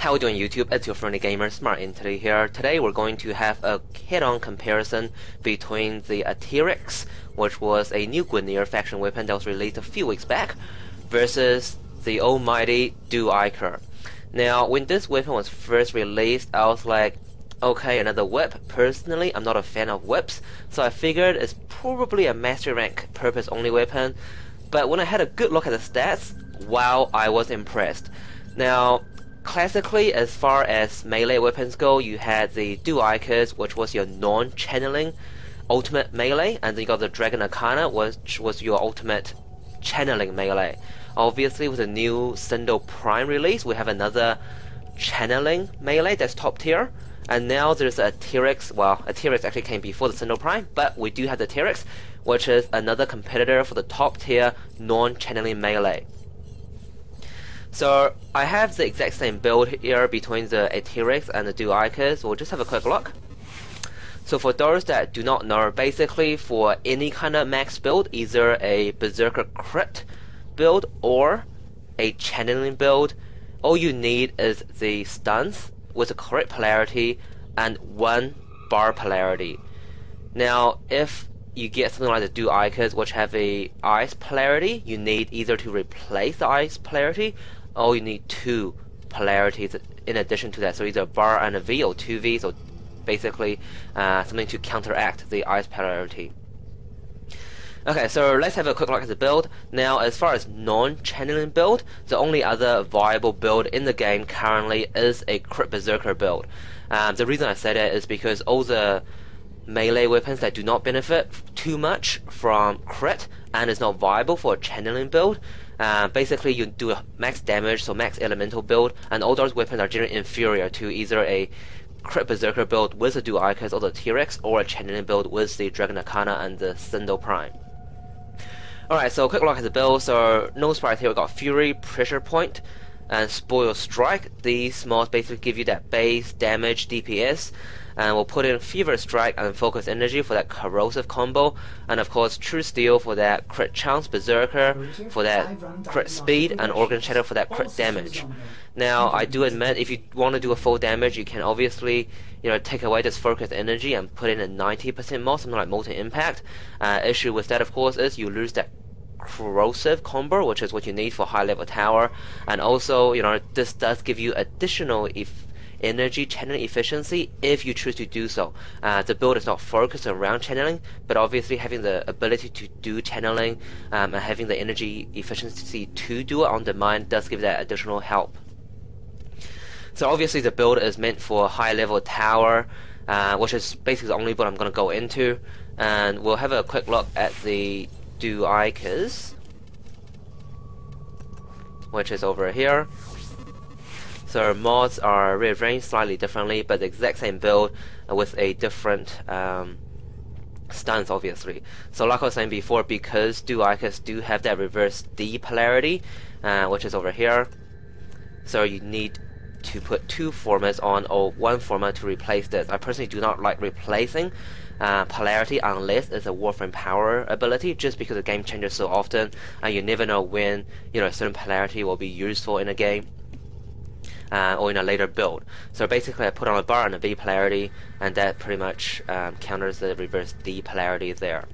How are we doing, YouTube? It's your friendly gamer, SmartEntity here. Today we're going to have a head-on comparison between the Atterax, which was a new Guardian faction weapon that was released a few weeks back, versus the almighty Dual Ichor. Now, when this weapon was first released, I was like, okay, another whip. Personally, I'm not a fan of whips, so I figured it's probably a master rank purpose-only weapon. But when I had a good look at the stats, wow, I was impressed. Now, classically, as far as melee weapons go, you had the Dual Ichors, which was your non-channeling ultimate melee, and then you got the Dragon Arcana, which was your ultimate channeling melee. Obviously, with the new Syndol Prime release, we have another channeling melee that's top tier. And now there's a Atterax. Well, Atterax actually came before the Syndol Prime, but we do have the Atterax, which is another competitor for the top tier non-channeling melee. So I have the exact same build here between the Atterax and the Dual Ichor, so we'll just have a quick look. So for those that do not know, basically for any kind of max build, either a Berserker crit build or a channeling build, all you need is the stuns with a correct polarity and one bar polarity. Now, if you get something like the Dual Ichors, which have a ice polarity, you need either to replace the ice polarity, or you need two polarities in addition to that. So either a bar and a V, or two Vs, or basically something to counteract the ice polarity. Okay, so let's have a quick look at the build. Now, as far as non-channeling build, the only other viable build in the game currently is a crit Berserker build. The reason I say that is because all the melee weapons that do not benefit too much from crit and is not viable for a channeling build, basically you do a max damage, so max elemental build, and all those weapons are generally inferior to either a crit Berserker build with the Dual Ichors or the Atterax, or a channeling build with the Dragon Arcana and the Syndol Prime. Alright, so quick look at the build. So no surprise here, we got Fury, Pressure Point, and Spoil Strike. These mods basically give you that base damage DPS, and we'll put in Fever Strike and Focus Energy for that corrosive combo, and of course True Steel for that crit chance, Berserker for that crit speed, and Organ Shatter for that crit damage. Now, I do admit, if you want to do a full damage, you can obviously, take away this Focus Energy and put in a 90% mod, something like Molten Impact. Issue with that, of course, is you lose that corrosive combo, which is what you need for high level tower, and also this does give you additional energy channeling efficiency if you choose to do so. The build is not focused around channeling, but obviously having the ability to do channeling and having the energy efficiency to do it on demand does give that additional help. So obviously the build is meant for high level tower, which is basically the only build I'm going to go into, and we'll have a quick look at the Dual Ichors, which is over here. So mods are rearranged slightly differently, but the exact same build with a different stance, obviously. So like I was saying before, because Dual Ichors do have that reverse D polarity, which is over here, so you need to put two formats on, or one format to replace this. I personally do not like replacing polarity unless it's a Warframe power ability, just because the game changes so often and you never know when a certain polarity will be useful in a game or in a later build. So basically I put on a bar and a V polarity, and that pretty much counters the reverse D polarity there.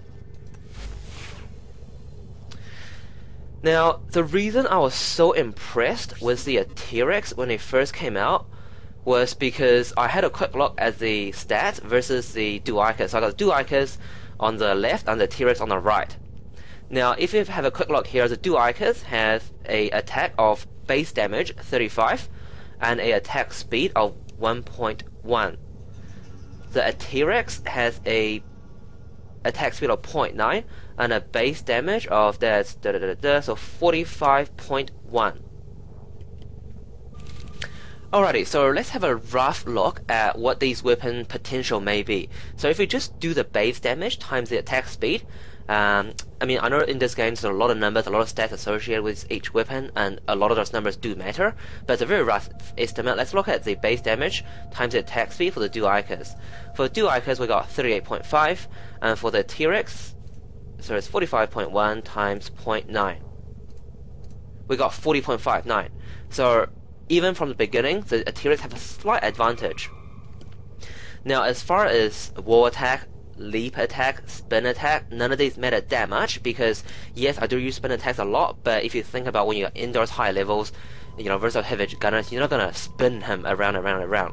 Now, the reason I was so impressed with the Atterax when it first came out was because I had a quick look at the stats versus the Dual Ichors. So I got the Dual Ichors on the left and the Atterax on the right. Now, if you have a quick look here, the Dual Ichors has a attack of base damage 35 and a attack speed of 1.1. The Atterax has a attack speed of 0.9 and a base damage of so 45.1. Alrighty, so let's have a rough look at what these weapon potential may be. So if we just do the base damage times the attack speed, I know in this game there's a lot of numbers, a lot of stats associated with each weapon, and a lot of those numbers do matter, but it's a very rough estimate. Let's look at the base damage times the attack speed for the Dual Ichors. For the Dual Ichors, we got 38.5, and for the Atterax, so it's 45.1 times 0.9. We got 40.59. So even from the beginning, the Atterax have a slight advantage. Now, as far as wall attack, leap attack, spin attack, none of these matter that much because, yes, I do use spin attacks a lot, but if you think about when you're indoors high levels, versus heavy gunners, you're not gonna spin him around,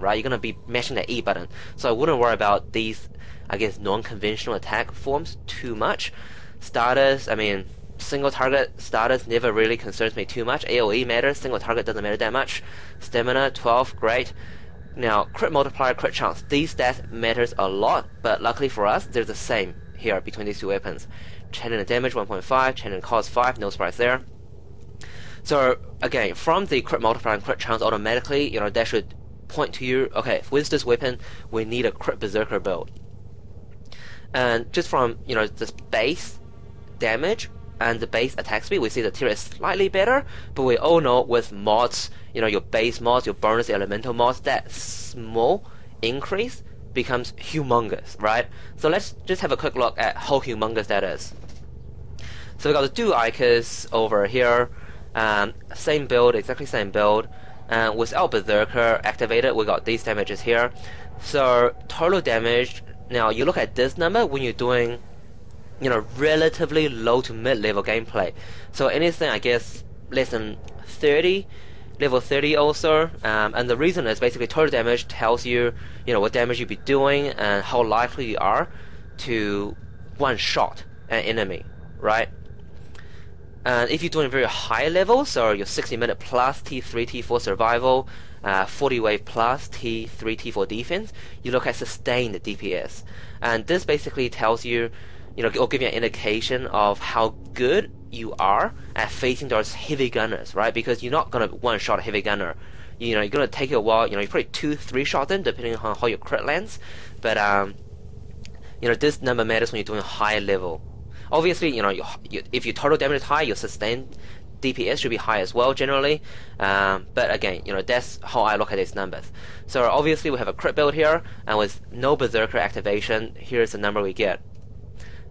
right? You're gonna be mashing the E button. So I wouldn't worry about these, I guess, non-conventional attack forms too much. Starters, I mean, single target starters never really concerns me too much. AoE matters, single target doesn't matter that much. Stamina, 12, great. Now, crit multiplier, crit chance, these stats matters a lot, but luckily for us, they're the same here between these two weapons. Channeling the damage 1.5, channeling cost 5, no surprise there. So again, from the crit multiplier and crit chance automatically, that should point to you, okay, with this weapon, we need a crit Berserker build. And just from, this base damage and the base attack speed, we see the tier is slightly better, but we all know with mods, your base mods, your bonus elemental mods, that small increase becomes humongous, right? So let's just have a quick look at how humongous that is. So we got the Dual Ichors over here, same build, exactly same build, and without Berserker activated, we got these damages here. So total damage, now you look at this number when you're doing relatively low to mid-level gameplay. So anything, I guess, less than 30, level 30 also, and the reason is basically total damage tells you, what damage you'll be doing and how likely you are to one-shot an enemy, right? And if you're doing very high levels, so your 60-minute plus T3, T4 survival, 40 wave plus T3, T4 defense, you look at sustained DPS. And this basically tells you, or give you an indication of how good you are at facing those heavy gunners, right? Because you're not gonna one-shot a heavy gunner. You're gonna take it a while. You probably 2-3 shot them, depending on how your crit lands. But this number matters when you're doing high level. Obviously, if your total damage is high, your sustained DPS should be high as well, generally. But again, that's how I look at these numbers. So obviously, we have a crit build here, and with no Berserker activation, here's the number we get.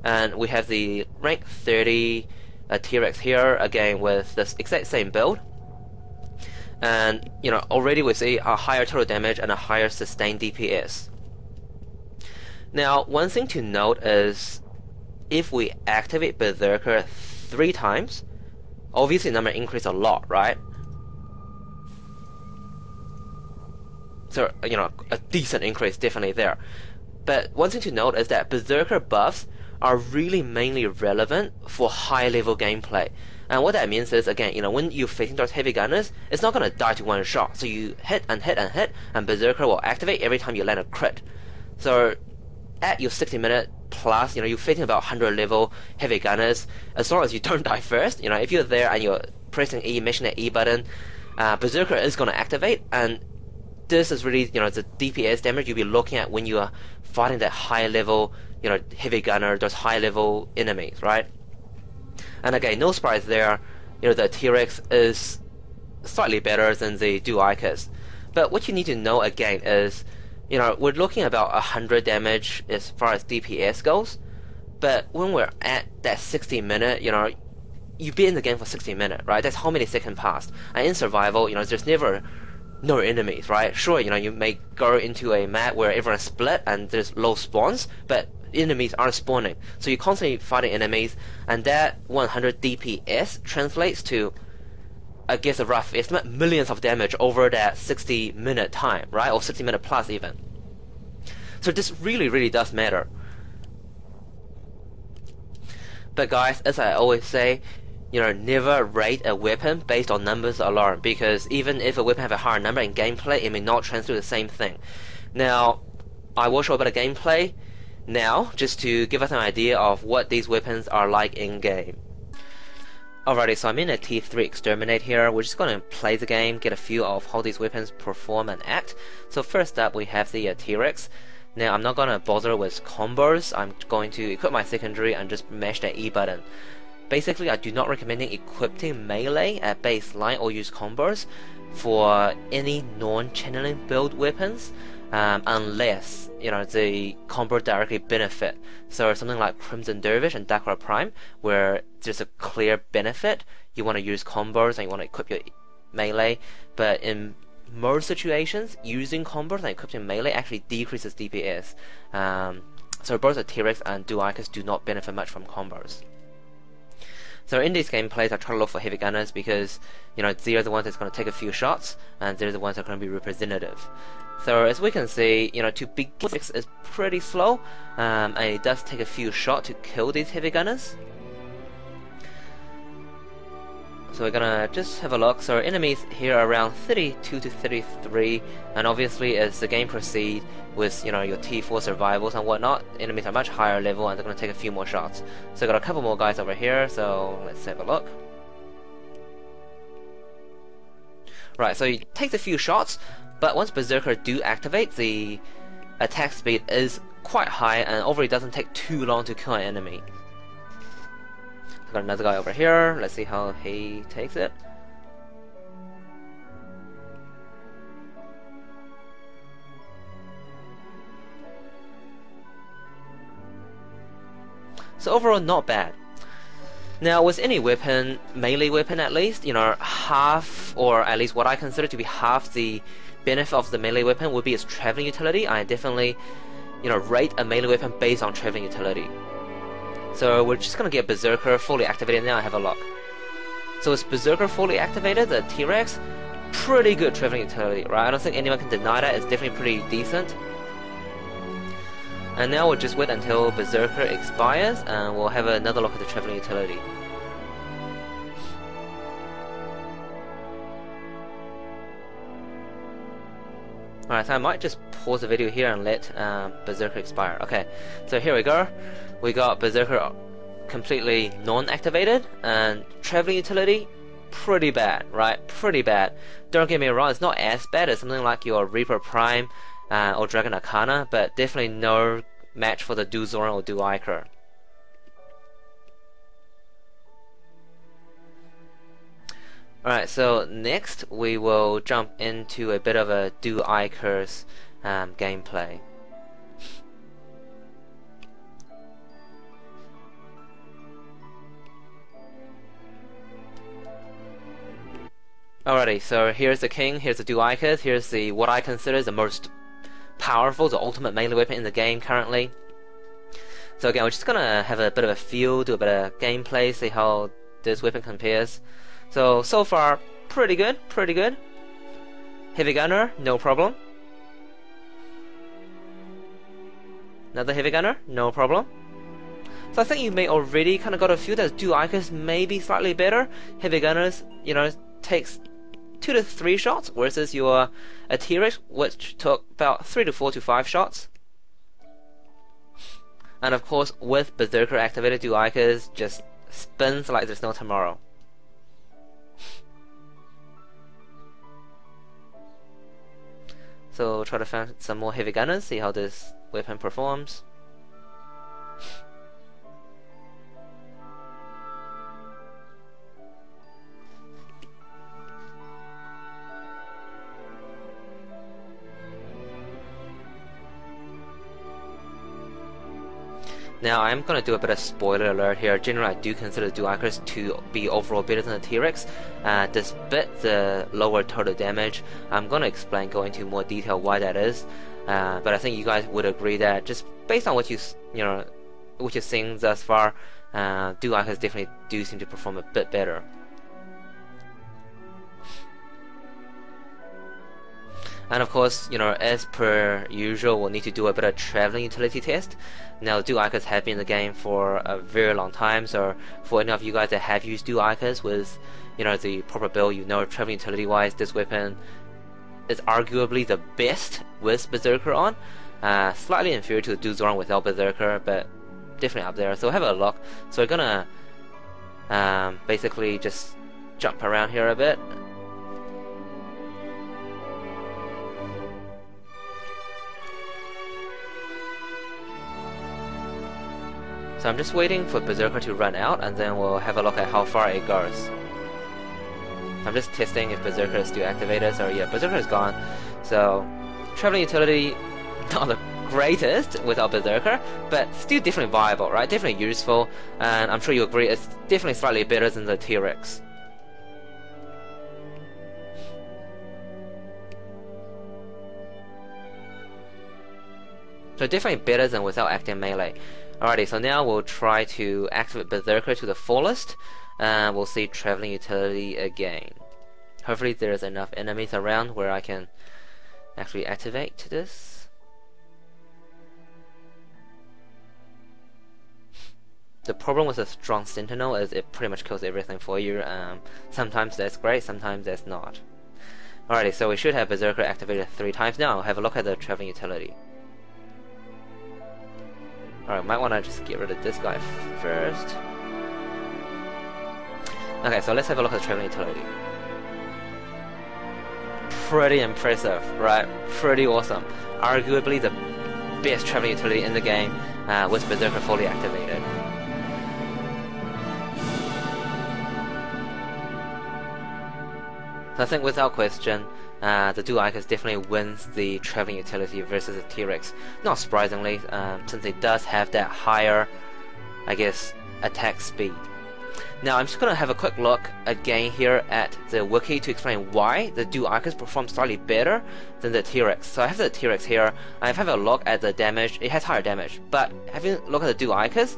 And we have the rank 30 Atterax here, again with this exact same build. And already we see a higher total damage and a higher sustained DPS. Now, one thing to note is if we activate Berserker 3 times, obviously the number increases a lot, right? So, a decent increase definitely there. But one thing to note is that Berserker buffs are really mainly relevant for high level gameplay. And what that means is, again, when you're facing those heavy gunners, it's not gonna die to one shot. So you hit and hit and hit, and Berserker will activate every time you land a crit. So at your 60-minute plus, you're facing about 100 level heavy gunners. As long as you don't die first, if you're there and you're pressing E, mashing the E button, Berserker is gonna activate, and this is really, the DPS damage you'll be looking at when you are fighting that high level, heavy gunner, those high level enemies, right? And again, no surprise there, the Atterax is slightly better than the Dual Ichors. But what you need to know again is, we're looking at about 100 damage as far as DPS goes, but when we're at that 60-minute, you've been in the game for 60 minutes, right? That's how many seconds passed. And in survival, there's never no enemies, right? Sure, you may go into a map where everyone's split and there's low spawns, but enemies aren't spawning. So you're constantly fighting enemies, and that 100 DPS translates to, I guess a rough estimate, millions of damage over that 60-minute time, right? Or 60-minute plus even. So this really, really does matter. But guys, as I always say, never rate a weapon based on numbers alone, because even if a weapon have a higher number in gameplay, it may not translate the same thing. Now, I will show a bit of gameplay now, just to give us an idea of what these weapons are like in-game. Alrighty, so I'm in a T3 Exterminate here. We're just going to play the game, get a feel of how these weapons perform and act. So first up, we have the Atterax. Now, I'm not going to bother with combos. I'm going to equip my secondary and just mash the E button. Basically, I do not recommend equipping melee at baseline or use combos for any non-channeling build weapons, unless the combo directly benefit. So something like Crimson Dervish and Darkrai Prime, where there's a clear benefit, you want to use combos and you want to equip your melee, but in most situations, using combos and equipping melee actually decreases DPS. So both Atterax and Dual Ichors do not benefit much from combos. So in these gameplays, I try to look for heavy gunners because, you know, they're the ones that's going to take a few shots, and they're the ones that are going to be representative. So as we can see, you know, to begin with is pretty slow, and it does take a few shots to kill these heavy gunners. So we're gonna just have a look. So our enemies here are around 32 to 33, and obviously as the game proceeds with, you know, your T4 survivals and whatnot, enemies are much higher level and they're gonna take a few more shots. So I got a couple more guys over here, so let's have a look. Right, so he takes a few shots, but once Berserker do activate, the attack speed is quite high and overall it doesn't take too long to kill an enemy. Got another guy over here. Let's see how he takes it. So overall, not bad. Now, with any weapon, melee weapon at least, you know, half, or at least what I consider to be half the benefit of the melee weapon would be its traveling utility. I definitely, you know, rate a melee weapon based on traveling utility. So we're just gonna get Berserker fully activated now and have a look. So with Berserker fully activated, the Atterax, pretty good traveling utility, right? I don't think anyone can deny that. It's definitely pretty decent. And now we'll just wait until Berserker expires and we'll have another look at the traveling utility. Alright, so I might just pause the video here and let Berserker expire. Okay, so here we go. We got Berserker completely non-activated, and traveling utility, pretty bad, right? Pretty bad. Don't get me wrong, it's not as bad as something like your Reaper Prime or Dragon Arcana, but definitely no match for the Dual Zoran or Dual Ichor. Alright, so next we will jump into a bit of a Dual Ichor's gameplay. Alrighty, so here's the king, here's the Dual Ichors, here's the what I consider the most powerful, the ultimate melee weapon in the game currently. So again, we're just gonna have a bit of a feel, do a bit of gameplay, see how this weapon compares. So far, pretty good, pretty good. Heavy gunner, no problem. Another heavy gunner, no problem. So I think you may already kind of got a feel that Dual Ichors may be slightly better. Heavy gunners, you know, takes 2 to 3 shots, versus your Atterax, which took about 3 to 4 to 5 shots. And of course, with Berserker activated, Dual Ichors just spins like there's no tomorrow. So try to find some more heavy gunners, see how this weapon performs. Now I'm going to do a bit of spoiler alert here. Generally I do consider Dual Ichors to be overall better than the Atterax, despite the lower total damage. I'm going to go into more detail why that is, but I think you guys would agree that just based on what you've seen thus far, Dual Ichors definitely do seem to perform a bit better. And of course, you know, as per usual, we'll need to do a bit of traveling utility test. Now, Dual Ichors have been in the game for a very long time, so for any of you guys that have used Dual Ichors with, you know, the proper build, you know, traveling utility wise, this weapon is arguably the best with Berserker on. Slightly inferior to the Dual Zoran without Berserker, but definitely up there. So have a look. So we're gonna basically just jump around here a bit. So I'm just waiting for Berserker to run out, and then we'll have a look at how far it goes. I'm just testing if Berserker is still activated, so yeah, Berserker is gone. So, traveling utility, not the greatest without Berserker, but still definitely viable, right? Definitely useful, and I'm sure you agree it's definitely slightly better than the Atterax. So definitely better than without active melee. Alrighty, so now we'll try to activate Berserker to the fullest, and we'll see Traveling Utility again. Hopefully there's enough enemies around where I can actually activate this. The problem with a strong Sentinel is it pretty much kills everything for you. Sometimes that's great, sometimes that's not. Alrighty, so we should have Berserker activated 3 times now. Have a look at the Traveling Utility. Alright, might want to just get rid of this guy first. Okay, so let's have a look at the Traveling Utility. Pretty impressive, right? Pretty awesome. Arguably the best Traveling Utility in the game with Berserker fully activated. So I think without question, the Dual Ichor definitely wins the Traveling Utility versus the Atterax. Not surprisingly, since it does have that higher, I guess, attack speed. Now I'm just going to have a quick look again here at the wiki to explain why the Dual Ichor performs slightly better than the Atterax. So I have the Atterax here, I've had a look at the damage, it has higher damage, but having a look at the Dual Ichors,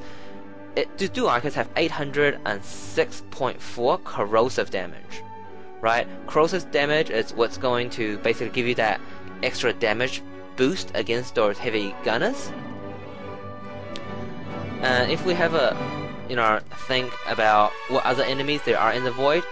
the Dual Ichors have 806.4 corrosive damage. Right? Corrosive damage is what's going to basically give you that extra damage boost against those heavy gunners. And if we have a, think about what other enemies there are in the void,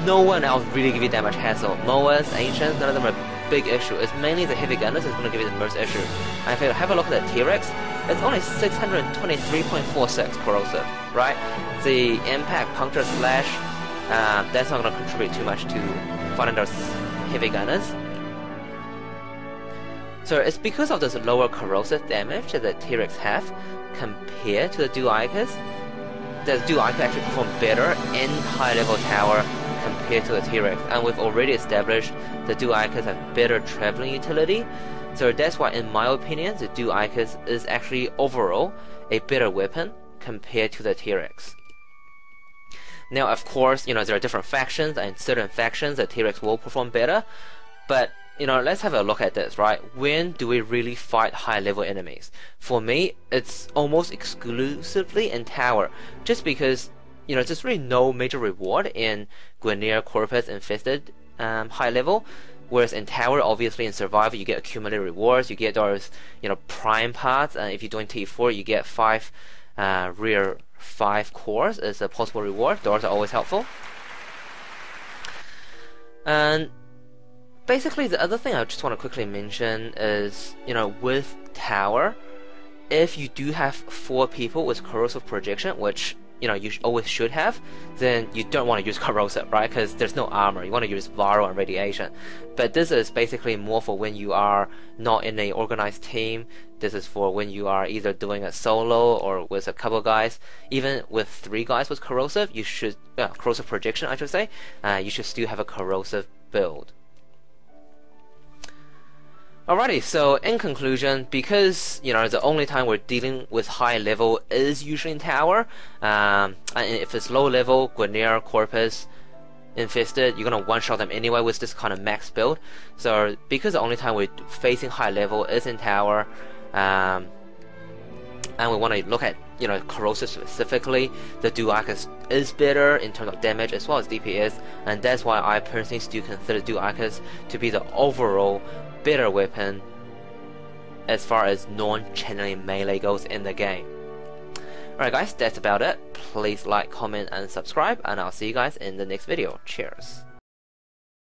no one else really give you that much hassle. Moas, Ancients, none of them are a big issue. It's mainly the heavy gunners that's going to give you the most issue. And if you have a look at the Atterax, it's only 623.46 corrosive, right? The impact, puncture, slash, that's not going to contribute too much to fighting those heavy gunners. So it's because of this lower corrosive damage that the Atterax have compared to the Dual Ichors, that the Dual Ichor actually perform better in high level tower compared to the Atterax. And we've already established the Dual Ichors have better traveling utility. So that's why, in my opinion, the Dual Ichors is actually overall a better weapon compared to the Atterax. Now, of course, there are different factions, and certain factions the Atterax will perform better. But let's have a look at this, right? When do we really fight high-level enemies? For me, it's almost exclusively in tower, just because there's really no major reward in Guinea Corpus Infested high level. Whereas in tower, obviously in survival, you get accumulated rewards. You get those prime parts, and if you're doing T4, you get 5 rare 5 cores as a possible reward. Those are always helpful. And basically the other thing I just want to quickly mention is, with tower, if you do have 4 people with corrosive projection, which you always should have, then you don't want to use corrosive, right? Because there's no armor. You want to use viral and radiation. But this is basically more for when you are not in an organized team. This is for when you are either doing a solo or with a couple guys. Even with 3 guys with corrosive, you should corrosive projection, I should say. You should still have a corrosive build. Alrighty, so in conclusion, because the only time we're dealing with high level is usually in tower, and if it's low level, Guinea Corpus Infested, you're gonna one-shot them anyway with this kind of max build. So because the only time we're facing high level is in tower, and we want to look at corrosive specifically, the Dual Ichor is better in terms of damage as well as DPS, and that's why I personally still consider Dual Ichor to be the overall better weapon as far as non-channeling melee goes in the game. Alright guys, that's about it. Please like, comment and subscribe, and I'll see you guys in the next video. Cheers.